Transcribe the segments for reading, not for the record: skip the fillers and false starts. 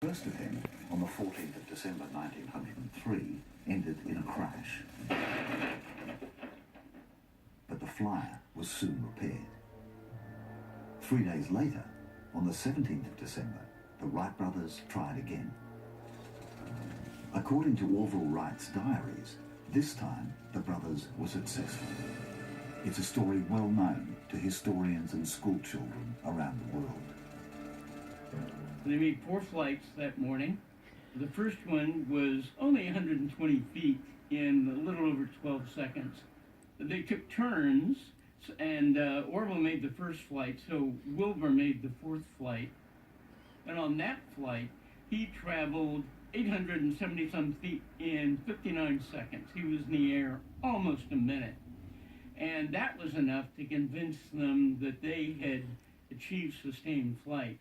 First attempt on the 14th of December 1903 ended in a crash. But the flyer was soon repaired. 3 days later, on the 17th of December, the Wright brothers tried again. According to Orville Wright's diaries, this time the brothers were successful. It's a story well known to historians and school children around the world. They made 4 flights that morning. The first one was only 120 feet in a little over 12 seconds. They took turns, and Orville made the first flight, so Wilbur made the 4th flight. And on that flight, he traveled 870-some feet in 59 seconds. He was in the air almost a minute. And that was enough to convince them that they had achieved sustained flight.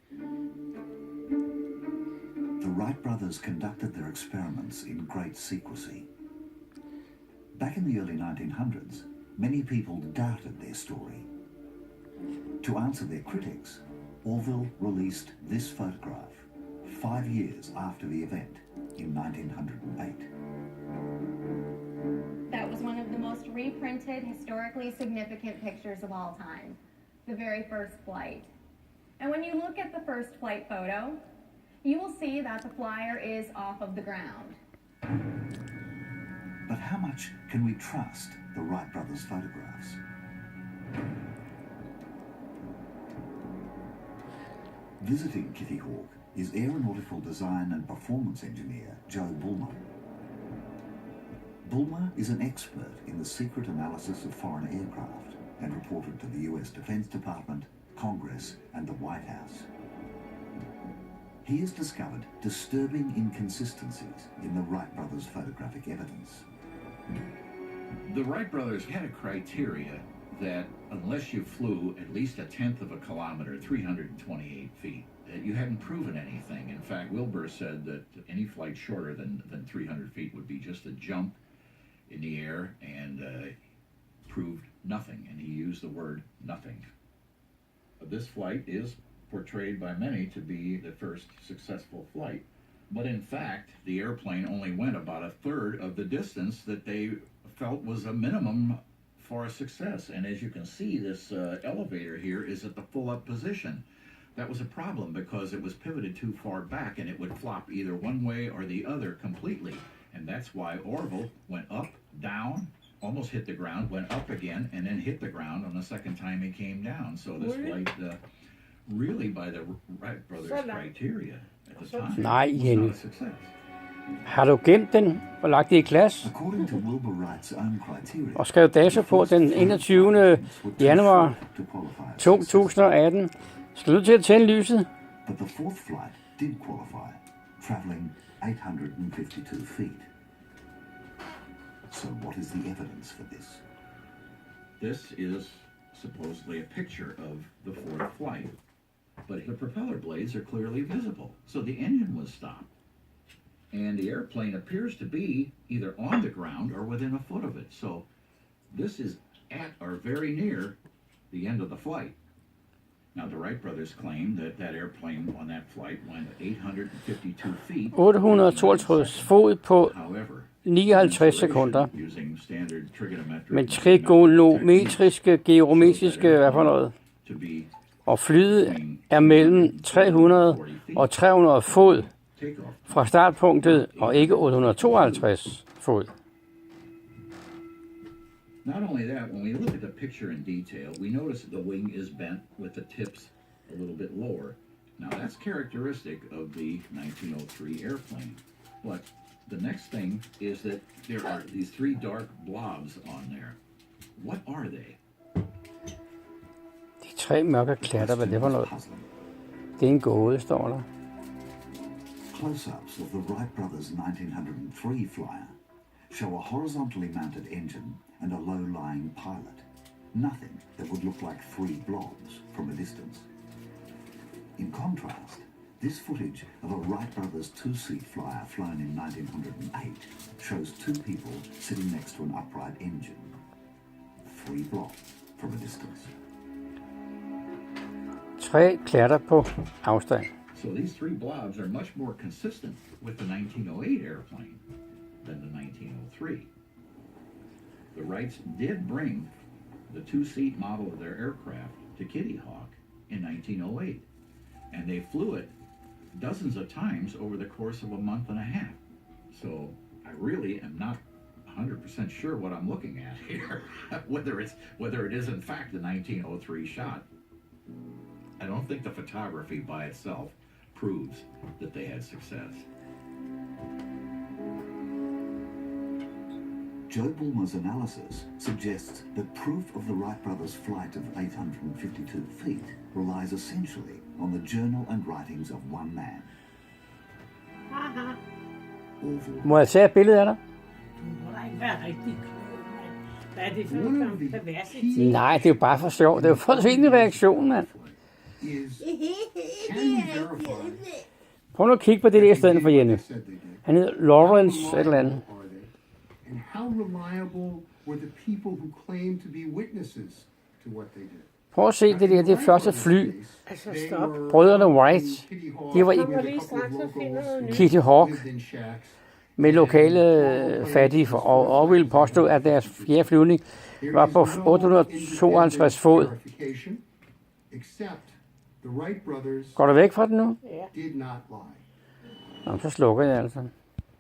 The Wright brothers conducted their experiments in great secrecy. Back in the early 1900s, many people doubted their story. To answer their critics, Orville released this photograph 5 years after the event in 1908. That was one of the most reprinted, historically significant pictures of all time. The very first flight. And when you look at the first flight photo, you will see that the flyer is off of the ground. But how much can we trust the Wright brothers' photographs? Visiting Kitty Hawk is aeronautical design and performance engineer Joe Bulmer. Bulmer is an expert in the secret analysis of foreign aircraft and reported to the US Defense Department, Congress, and the White House. He has discovered disturbing inconsistencies in the Wright brothers' photographic evidence. The Wright brothers had a criteria that unless you flew at least 1/10 of a kilometer, 328 feet, that you hadn't proven anything. In fact, Wilbur said that any flight shorter than 300 feet would be just a jump in the air and proved nothing, and he used the word nothing. This flight is portrayed by many to be the first successful flight, but in fact the airplane only went about 1/3 of the distance that they felt was a minimum for a success. And as you can see, this elevator here is at the full up position. That was a problem because it was pivoted too far back and it would flop either one way or the other completely, and that's why Orville went up, down, almost hit the ground, went up again, and then hit the ground on the second time he came down. So this flight, really by the Wright brothers' criteria at the time, Nej, was Jenny. not a success. Har du gemt den og lagt det i glas According to Wilbur Wright's own criteria, og skrevet dato på den 21. januar 2018? Skal du til at tænde lyset? but the 4th flight did qualify, travelling 852 feet. So what is the evidence for this? This is supposedly a picture of the 4th flight, but the propeller blades are clearly visible, so the engine was stopped. And the airplane appears to be either on the ground or within 1 foot of it. So this is at or very near the end of the flight. Now the Wright brothers claim that that airplane on that flight went 852 feet. 852 fod på However, 59 sekunder. using standard trigonometric Men trigonometriske, geometriske, hvad for noget? to be Og flyet er mellem 300 og 300 fod takeoff. fra startpunktet, og ikke 852 fod. Not only that, when we look at the picture in detail, we notice that the wing is bent with the tips a little bit lower. Now that's characteristic of the 1903 airplane. But the next thing is that there are these 3 dark blobs on there. What are they? De 3 mørke klatter, hvad det for noget? Det er en gåde, står der. Close-ups of the Wright brothers' 1903 flyer show a horizontally mounted engine and a low-lying pilot. Nothing that would look like 3 blobs from a distance. In contrast, this footage of a Wright brothers 2-seat flyer flown in 1908 shows 2 people sitting next to an upright engine. 3 blobs from a distance. 3 klatter på afstand. So these three blobs are much more consistent with the 1908 airplane than the 1903. The Wrights did bring the two-seat model of their aircraft to Kitty Hawk in 1908, and they flew it dozens of times over the course of a month and a half. So I really am not 100% sure what I'm looking at here, whether it is in fact the 1903 shot. I don't think the photography by itself proves that they had success. Joe Bulmer's analysis suggests that proof of the Wright brothers' flight of 852 feet relies essentially on the journal and writings of one man. Orville. Må jeg tage et billede af dig? Du må ikke være rigtig klog, mand. Hvad er det for noget perversitet? Nej, det er jo bare for sjov. Det er jo for at se en reaktion, mand. Prøv nu at kigge på det der i stedet for Jenny. Han hedder Lawrence et eller andet. And how reliable were the people who claimed to be witnesses to what they did? Prøv at se det der, det første fly. Altså, stop. Brødrene Wright, de var i Kommer lige straks og finder noget nyt. Kitty Hawk med lokale fattige, og ville påstå, at deres fjerde flyvning var på 852 fod. Går du væk fra den nu? Ja. Did not lie. Nå, så slukker jeg altså.